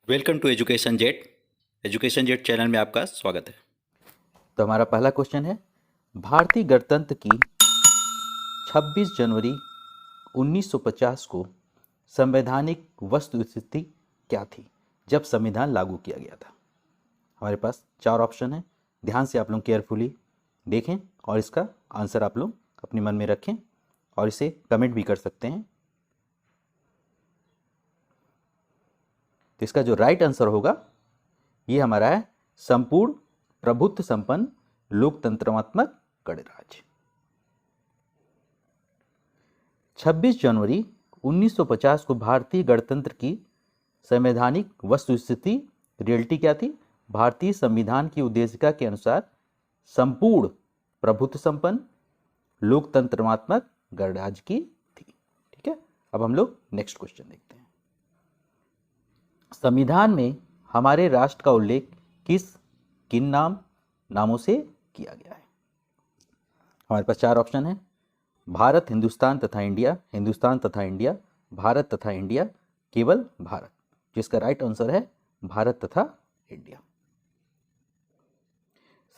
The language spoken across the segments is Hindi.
Welcome to education jet channel में आपका स्वागत है। तो हमारा पहला क्वेश्चन है, भारतीय गणतंत्र की 26 जनवरी 1950 को संवैधानिक वस्तुस्थिति क्या थी जब संविधान लागू किया गया था। हमारे पास चार ऑप्शन है, ध्यान से आप लोग केयरफुली देखें और इसका आंसर आप लोग अपने मन में रखें और इसे कमेंट भी कर सकते हैं। तो इसका जो राइट आंसर होगा ये हमारा है संपूर्ण प्रभुत्व संपन्न लोकतंत्रात्मक गणराज्य। 26 जनवरी 1950 को भारतीय गणतंत्र की संवैधानिक वस्तुस्थिति रियलिटी क्या थी? भारतीय संविधान की उद्देशिका के अनुसार संपूर्ण प्रभुत्व संपन्न लोकतंत्रात्मक गणराज्य की थी। ठीक है, अब हम लोग नेक्स्ट क्वेश्चन देखते हैं। संविधान में हमारे राष्ट्र का उल्लेख किन नामों से किया गया है? हमारे पास चार ऑप्शन है, भारत, हिंदुस्तान तथा इंडिया, हिंदुस्तान तथा इंडिया, भारत तथा इंडिया, केवल भारत। जिसका राइट आंसर है भारत तथा इंडिया।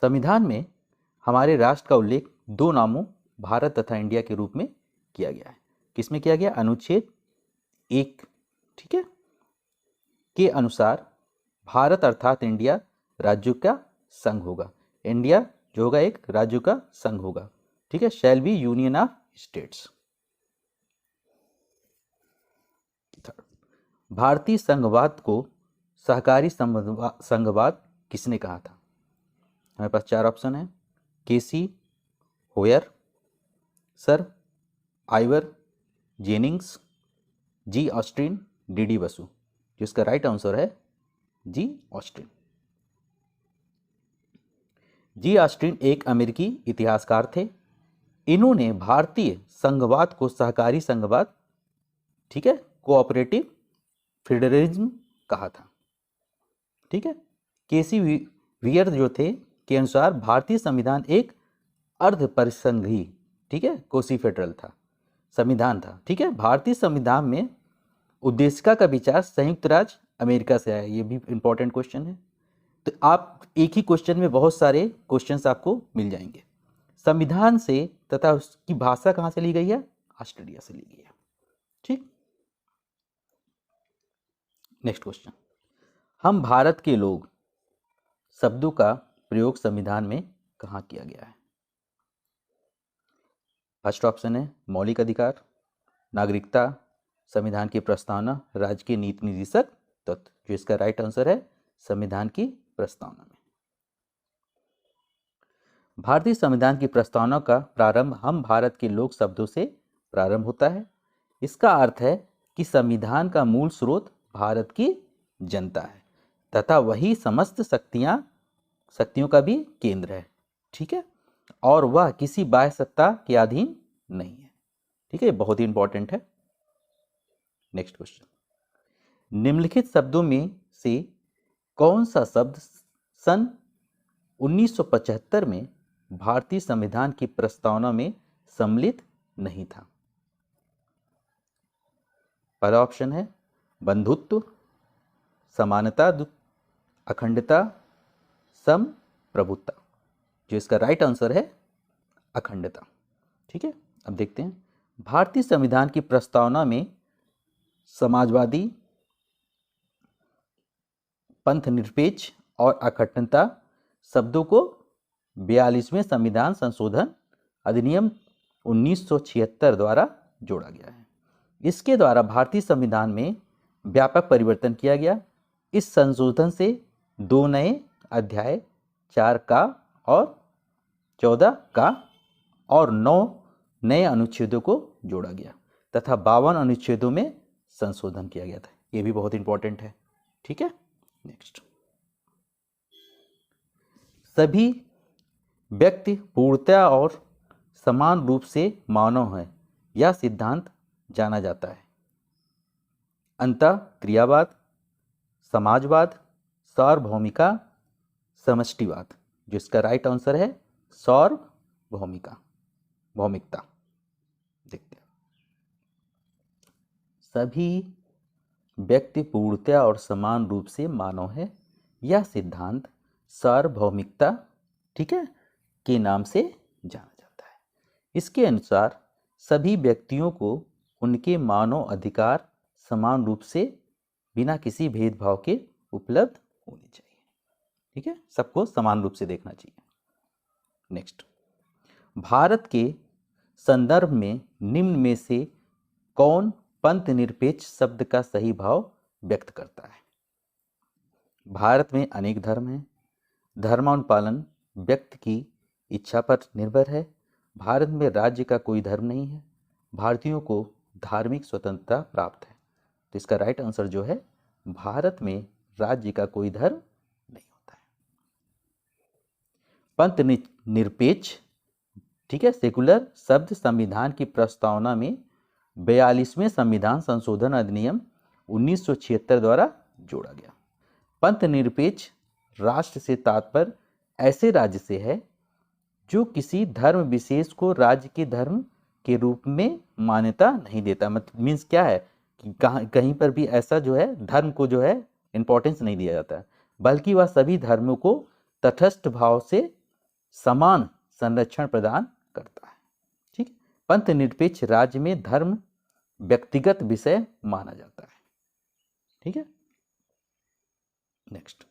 संविधान में हमारे राष्ट्र का उल्लेख दो नामों भारत तथा इंडिया के रूप में किया गया है। किसमें किया गया? अनुच्छेद 1, ठीक है, के अनुसार भारत अर्थात इंडिया राज्यों का संघ होगा। इंडिया जो होगा एक राज्यों का संघ होगा। ठीक है, shall be union of states. भारतीय संघवाद को सहकारी संघवाद किसने कहा था? हमारे पास चार ऑप्शन है, केसी होयर, सर आइवर जेनिंग्स, जी ऑस्टिन, डी बसु। जिसका राइट आंसर है जी ऑस्टिन। जी ऑस्टिन एक अमेरिकी इतिहासकार थे। इन्होंने भारतीय संघवाद को सहकारी संघवाद, ठीक है, कोऑपरेटिव फेडरलिज्म कहा था। ठीक है, केसी वियर जो थे के अनुसार भारतीय संविधान एक अर्ध परिसंघी, ठीक है, कोसी फेडरल था, संविधान था। ठीक है, भारतीय संविधान में उद्देशिका का विचार संयुक्त राज्य अमेरिका से आया। ये भी इंपॉर्टेंट क्वेश्चन है। तो आप एक ही क्वेश्चन में बहुत सारे क्वेश्चंस आपको मिल जाएंगे। संविधान से तथा उसकी भाषा कहां से ली गई है? ऑस्ट्रेलिया से ली गई है। ठीक, नेक्स्ट क्वेश्चन, हम भारत के लोग शब्दों का प्रयोग संविधान में कहां किया गया है? फर्स्ट ऑप्शन है मौलिक अधिकार, नागरिकता, संविधान की प्रस्तावना, राज्य के नीति निर्देशक तत्व। जो इसका राइट आंसर है संविधान की प्रस्तावना में। भारतीय संविधान की प्रस्तावना का प्रारंभ हम भारत के लोग शब्दों से प्रारंभ होता है। इसका अर्थ है कि संविधान का मूल स्रोत भारत की जनता है तथा वही समस्त शक्तियों का भी केंद्र है। ठीक है, और वह किसी बाह्य सत्ता के अधीन नहीं है। ठीक है, बहुत ही इंपॉर्टेंट है। नेक्स्ट क्वेश्चन, निम्नलिखित शब्दों में से कौन सा शब्द सन 1975 में भारतीय संविधान की प्रस्तावना में सम्मिलित नहीं था? पहला ऑप्शन है बंधुत्व, समानता, अखंडता, संप्रभुता। जो इसका राइट आंसर है अखंडता। ठीक है, अब देखते हैं भारतीय संविधान की प्रस्तावना में समाजवादी, पंथनिरपेक्ष और अखंडता शब्दों को 42वें संविधान संशोधन अधिनियम 1976 द्वारा जोड़ा गया है। इसके द्वारा भारतीय संविधान में व्यापक परिवर्तन किया गया। इस संशोधन से 2 नए अध्याय 4 का और 14 का और 9 नए अनुच्छेदों को जोड़ा गया तथा 52 अनुच्छेदों में संशोधन किया गया था। यह भी बहुत इंपॉर्टेंट है। ठीक है, नेक्स्ट, सभी व्यक्ति पूर्णतया और समान रूप से मानव है, यह सिद्धांत जाना जाता है। अंतःक्रियावाद, समाजवाद, सार्वभौमिकता, समष्टिवाद। जिसका राइट आंसर है सार्वभौमिकता। देखते हैं, सभी व्यक्ति पूर्णतया और समान रूप से मानव है। यह सिद्धांत सार्वभौमिकता, ठीक है, के नाम से जाना जाता है। इसके अनुसार सभी व्यक्तियों को उनके मानव अधिकार समान रूप से बिना किसी भेदभाव के उपलब्ध होने चाहिए। ठीक है, सबको समान रूप से देखना चाहिए। नेक्स्ट, भारत के संदर्भ में निम्न में से कौन पंथ निरपेक्ष शब्द का सही भाव व्यक्त करता है? भारत में अनेक धर्म हैं। धर्मानुपालन व्यक्ति की इच्छा पर निर्भर है। भारत में राज्य का कोई धर्म नहीं है। भारतीयों को धार्मिक स्वतंत्रता प्राप्त है। तो इसका राइट आंसर जो है, भारत में राज्य का कोई धर्म नहीं होता है। पंथ निरपेक्ष, ठीक है, सेकुलर शब्द संविधान की प्रस्तावना में 42वें संविधान संशोधन अधिनियम 1976 द्वारा जोड़ा गया। पंथ निरपेक्ष राष्ट्र से तात्पर्य ऐसे राज्य से है जो किसी धर्म विशेष को राज्य के धर्म के रूप में मान्यता नहीं देता। मतलब मीन्स क्या है कि कहीं पर भी ऐसा जो है धर्म को जो है इंपॉर्टेंस नहीं दिया जाता है, बल्कि वह सभी धर्मों को तटस्थ भाव से समान संरक्षण प्रदान करता है। ठीक, पंथ निरपेक्ष राज्य में धर्म व्यक्तिगत विषय माना जाता है। ठीक है, नेक्स्ट,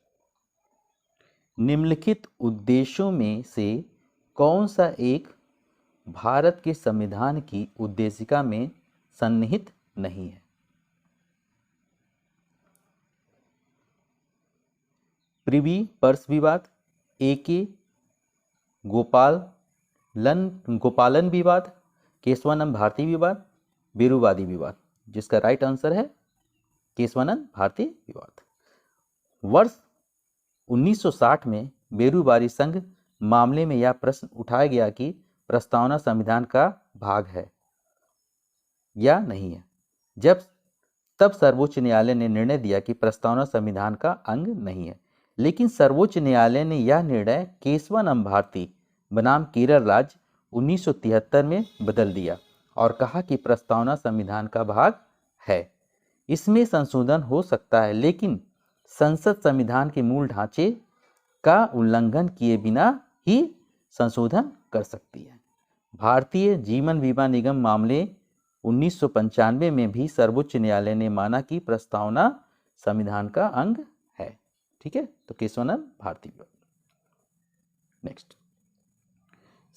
निम्नलिखित उद्देश्यों में से कौन सा एक भारत के संविधान की उद्देशिका में सन्निहित नहीं है? प्रिवी पर्स विवाद, एके गोपालन विवाद, केशवानंद भारती विवाद, बेरुवादी विवाद। जिसका राइट आंसर है केशवानंद भारती विवाद। वर्ष 1960 में बेरुवादी संघ मामले में यह प्रश्न उठाया गया कि प्रस्तावना संविधान का भाग है या नहीं है। तब सर्वोच्च न्यायालय ने निर्णय दिया कि प्रस्तावना संविधान का अंग नहीं है। लेकिन सर्वोच्च न्यायालय ने यह निर्णय केशवानंद भारती बनाम केरल राज्य 1973 में बदल दिया और कहा कि प्रस्तावना संविधान का भाग है। इसमें संशोधन हो सकता है, लेकिन संसद संविधान के मूल ढांचे का उल्लंघन किए बिना ही संशोधन कर सकती है। भारतीय जीवन बीमा निगम मामले 1995 में भी सर्वोच्च न्यायालय ने माना कि प्रस्तावना संविधान का अंग है। ठीक है, तो केशवानंद भारती विवाद। नेक्स्ट,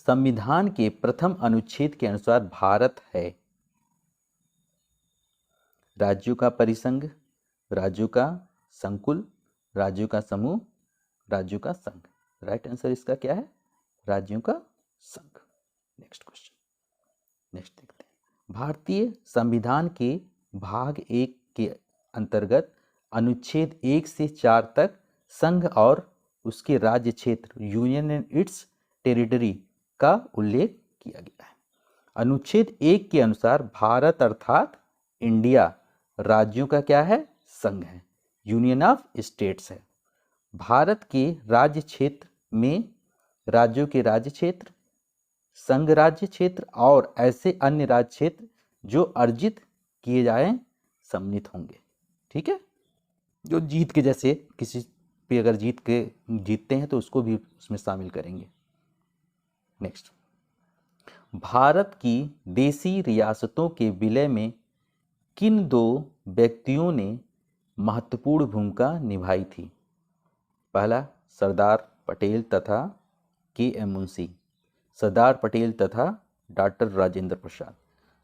संविधान के प्रथम अनुच्छेद के अनुसार भारत है राज्यों का परिसंघ, राज्यों का संकुल, राज्यों का समूह, राज्यों का संघ। राइट आंसर इसका क्या है? राज्यों का संघ। नेक्स्ट क्वेश्चन, नेक्स्ट देखते हैं। भारतीय संविधान के भाग 1 के अंतर्गत अनुच्छेद 1 से 4 तक संघ और उसके राज्य क्षेत्र यूनियन एंड इट्स टेरिटरी का उल्लेख किया गया है। अनुच्छेद 1 के अनुसार भारत अर्थात इंडिया राज्यों का क्या है? संघ है, यूनियन ऑफ स्टेट्स है। भारत के राज्य क्षेत्र में राज्यों के राज्य क्षेत्र, संघ राज्य क्षेत्र और ऐसे अन्य राज्य क्षेत्र जो अर्जित किए जाएं सम्मिलित होंगे। ठीक है, जो जीत के, जैसे किसी पे अगर जीतते हैं तो उसको भी उसमें शामिल करेंगे। नेक्स्ट, भारत की देशी रियासतों के विलय में किन 2 व्यक्तियों ने महत्वपूर्ण भूमिका निभाई थी? पहला, सरदार पटेल तथा के.एम. मुंशी, सरदार पटेल तथा डॉक्टर राजेंद्र प्रसाद,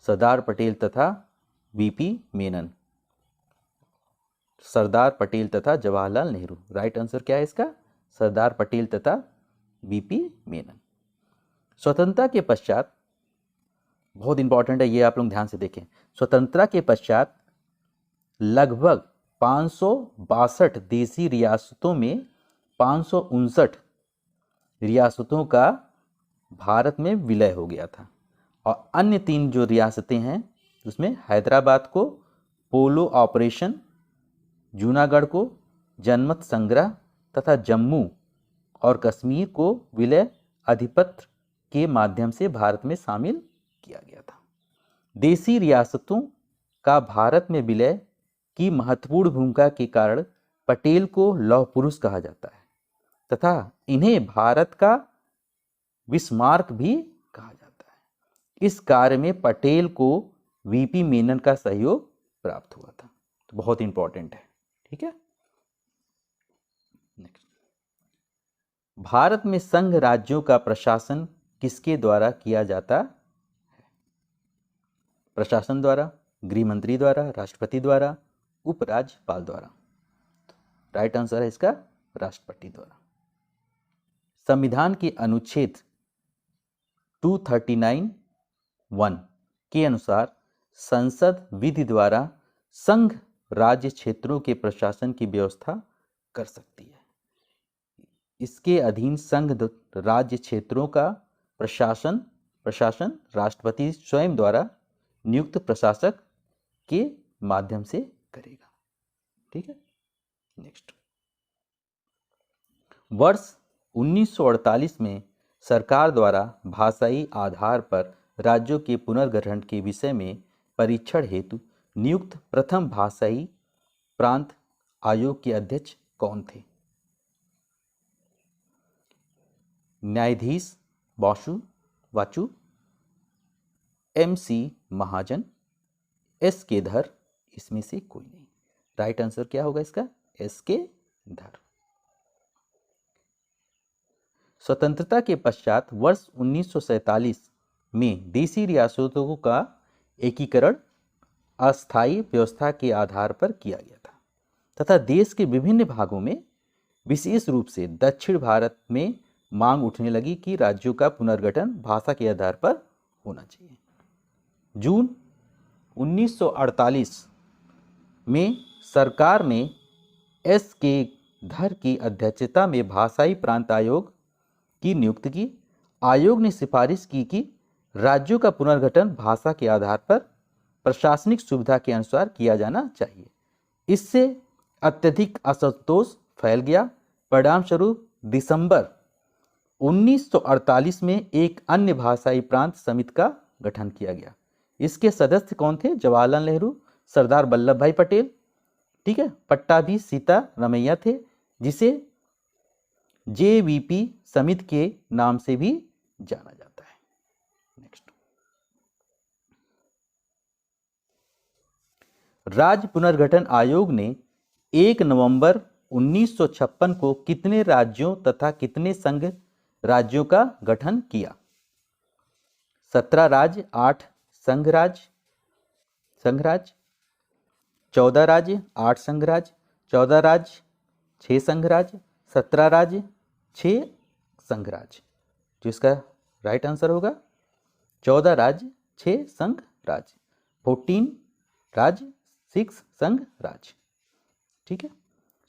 सरदार पटेल तथा वी.पी. मेनन, सरदार पटेल तथा जवाहरलाल नेहरू। राइट आंसर क्या है इसका? सरदार पटेल तथा वी.पी. मेनन। स्वतंत्रता के पश्चात, बहुत इंपॉर्टेंट है ये, आप लोग ध्यान से देखें। स्वतंत्रता के पश्चात लगभग 562 देशी रियासतों में 559 रियासतों का भारत में विलय हो गया था और अन्य 3 जो रियासतें हैं उसमें हैदराबाद को पोलो ऑपरेशन, जूनागढ़ को जनमत संग्रह तथा जम्मू और कश्मीर को विलय अधिपत्र के माध्यम से भारत में शामिल किया गया था। देशी रियासतों का भारत में विलय की महत्वपूर्ण भूमिका के कारण पटेल को लौह पुरुष कहा जाता है तथा इन्हें भारत का बिस्मार्क भी कहा जाता है। इस कार्य में पटेल को वीपी मेनन का सहयोग प्राप्त हुआ था। तो बहुत इंपॉर्टेंट है, ठीक है। नेक्स्ट, भारत में संघ राज्यों का प्रशासन किसके द्वारा किया जाता है? प्रशासन द्वारा, गृह मंत्री द्वारा, राष्ट्रपति द्वारा, उपराज्यपाल द्वारा। राइट आंसर है इसका राष्ट्रपति द्वारा। संविधान के अनुच्छेद 239(1) के अनुसार संसद विधि द्वारा संघ राज्य क्षेत्रों के प्रशासन की व्यवस्था कर सकती है। इसके अधीन संघ राज्य क्षेत्रों का प्रशासन राष्ट्रपति स्वयं द्वारा नियुक्त प्रशासक के माध्यम से करेगा, ठीक है। नेक्स्ट, वर्ष 1948 में सरकार द्वारा भाषाई आधार पर राज्यों के पुनर्गठन के विषय में परीक्षण हेतु नियुक्त प्रथम भाषाई प्रांत आयोग के अध्यक्ष कौन थे? न्यायाधीश वाचु, MC महाजन, SK धर, इसमें से कोई नहीं। राइट आंसर क्या होगा इसका? SK धर। स्वतंत्रता के पश्चात वर्ष 1947 में देशी रियासतों का एकीकरण अस्थायी व्यवस्था के आधार पर किया गया था तथा देश के विभिन्न भागों में विशेष रूप से दक्षिण भारत में मांग उठने लगी कि राज्यों का पुनर्गठन भाषा के आधार पर होना चाहिए। जून 1948 में सरकार ने SK धर की अध्यक्षता में भाषाई प्रांत आयोग की नियुक्ति की। आयोग ने सिफारिश की कि राज्यों का पुनर्गठन भाषा के आधार पर प्रशासनिक सुविधा के अनुसार किया जाना चाहिए। इससे अत्यधिक असंतोष फैल गया। परिणाम स्वरूप दिसंबर 1948 में एक अन्य भाषाई प्रांत समिति का गठन किया गया। इसके सदस्य कौन थे? जवाहरलाल नेहरू, सरदार वल्लभ भाई पटेल, ठीक है, पट्टाभी सीतारमैया थे, जिसे JVP समिति के नाम से भी जाना जाता है। नेक्स्ट, राज्य पुनर्गठन आयोग ने 1 नवंबर 1956 को कितने राज्यों तथा कितने संघ राज्यों का गठन किया? 17 राज्य, 8 संघ राज्य, 14 राज्य, 8 संघ राज्य, 14 राज्य, 6 संघ राज्य, 17 राज्य, 6 संघ राज्य। जो इसका राइट आंसर होगा 14 राज्य, 6 संघ राज्य, 14 राज्य, 6 संघ राज्य, ठीक है।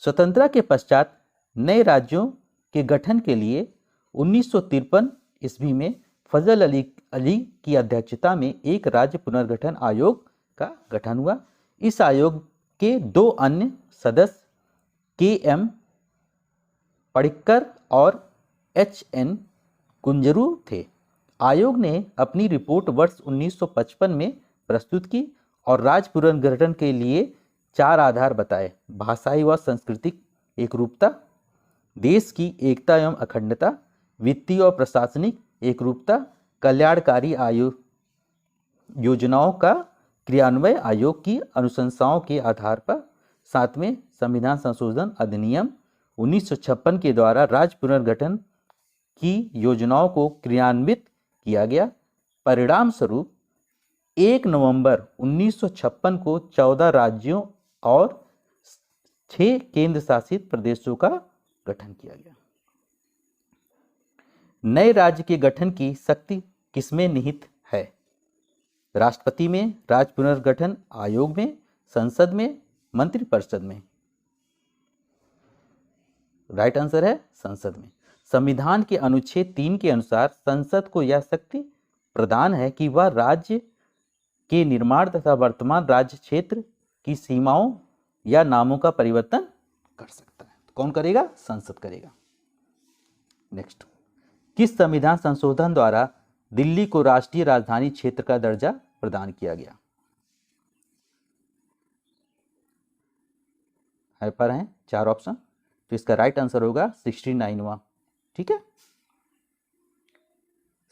स्वतंत्रता के पश्चात नए राज्यों के गठन के लिए 1953 ईस्वी में फजल अली की अध्यक्षता में एक राज्य पुनर्गठन आयोग का गठन हुआ। इस आयोग के 2 अन्य सदस्य KM पडिक्कर और HN कुंजरू थे। आयोग ने अपनी रिपोर्ट वर्ष 1955 में प्रस्तुत की और राज्य पुनर्गठन के लिए 4 आधार बताए: भाषाई व सांस्कृतिक एकरूपता, देश की एकता एवं अखंडता, वित्तीय और प्रशासनिक एकरूपता, कल्याणकारी योजनाओं का क्रियान्वयन आयोग की अनुशंसाओं के आधार पर। 7वें संविधान संशोधन अधिनियम 1956 के द्वारा राज्य पुनर्गठन की योजनाओं को क्रियान्वित किया गया। परिणाम स्वरूप 1 नवंबर 1956 को 14 राज्यों और 6 केंद्र शासित प्रदेशों का गठन किया गया। नए राज्य के गठन की शक्ति किसमें निहित है? राष्ट्रपति में, राज्य पुनर्गठन आयोग में, संसद में, मंत्रिपरिषद में। राइट आंसर है संसद में। संविधान के अनुच्छेद 3 के अनुसार संसद को यह शक्ति प्रदान है कि वह राज्य के निर्माण तथा वर्तमान राज्य क्षेत्र की सीमाओं या नामों का परिवर्तन कर सकता है। कौन करेगा? संसद करेगा। नेक्स्ट, किस संविधान संशोधन द्वारा दिल्ली को राष्ट्रीय राजधानी क्षेत्र का दर्जा प्रदान किया गया? है पर हैं 4 ऑप्शन, तो इसका राइट आंसर होगा 69वां। ठीक है,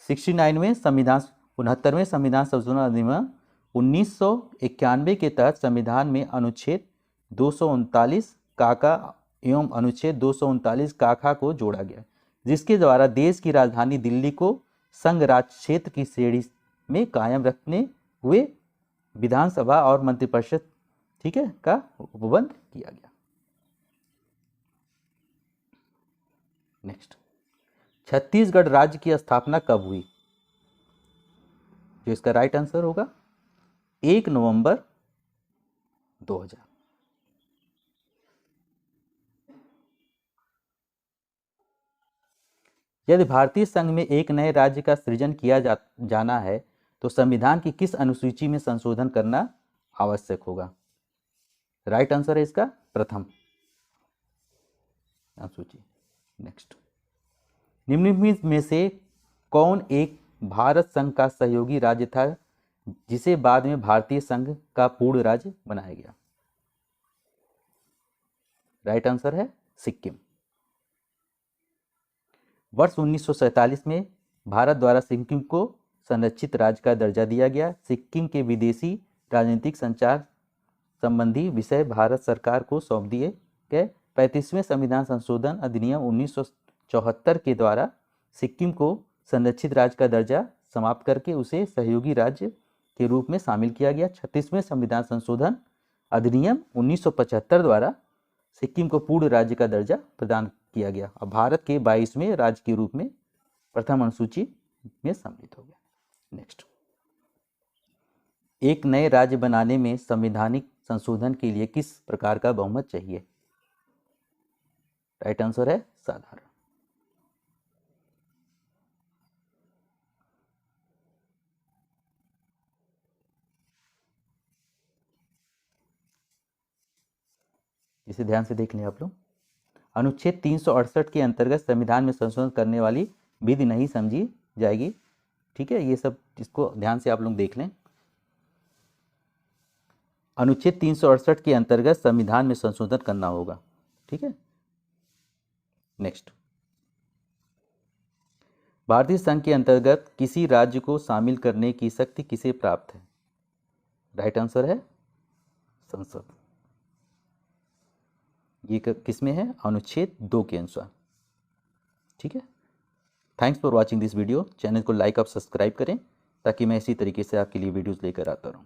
69वें संविधान 69वें संविधान संशोधन अधिनियम 1991 के तहत संविधान में अनुच्छेद 239 काका एवं अनुच्छेद 239 काखा को जोड़ा गया, जिसके द्वारा देश की राजधानी दिल्ली को संघ राज क्षेत्र की श्रेणी में कायम रखने हुए विधानसभा और मंत्रिपरिषद, ठीक है, का उपबंध किया गया। नेक्स्ट, छत्तीसगढ़ राज्य की स्थापना कब हुई? जो इसका राइट आंसर होगा 1 नवंबर 2000। यदि भारतीय संघ में एक नए राज्य का सृजन किया जाना है तो संविधान की किस अनुसूची में संशोधन करना आवश्यक होगा? राइट आंसर है इसका प्रथम अनुसूची। नेक्स्ट, निम्नलिखित में से कौन एक भारत संघ का सहयोगी राज्य था जिसे बाद में भारतीय संघ का पूर्ण राज्य बनाया गया? राइट आंसर है सिक्किम। वर्ष 1947 में भारत द्वारा सिक्किम को संरक्षित राज्य का दर्जा दिया गया। सिक्किम के विदेशी राजनीतिक संचार संबंधी विषय भारत सरकार को सौंप दिए गए। 35वें संविधान संशोधन अधिनियम 1974 के द्वारा सिक्किम को संरक्षित राज्य का दर्जा समाप्त करके उसे सहयोगी राज्य के रूप में शामिल किया गया। 36वें संविधान संशोधन अधिनियम 1975 द्वारा सिक्किम को पूर्ण राज्य का दर्जा प्रदान किया गया और भारत के 22वें राज्य के रूप में प्रथम अनुसूची में सम्मिलित हो गया। नेक्स्ट, एक नए राज्य बनाने में संवैधानिक संशोधन के लिए किस प्रकार का बहुमत चाहिए? राइट आंसर है साधारण। इसे ध्यान से देख लें आप लोग। अनुच्छेद 368 के अंतर्गत संविधान में संशोधन करने वाली विधि नहीं समझी जाएगी। ठीक है, ये सब इसको ध्यान से आप लोग देख लें। अनुच्छेद 368 के अंतर्गत संविधान में संशोधन करना होगा। ठीक है, नेक्स्ट, भारतीय संघ के अंतर्गत किसी राज्य को शामिल करने की शक्ति किसे प्राप्त है? राइट आंसर है संसद। ये किसमें है? अनुच्छेद 2 के अनुसार। ठीक है, thanks for watching this video. Channel को लाइक और सब्सक्राइब करें ताकि मैं इसी तरीके से आपके लिए वीडियोस लेकर आता रहूं।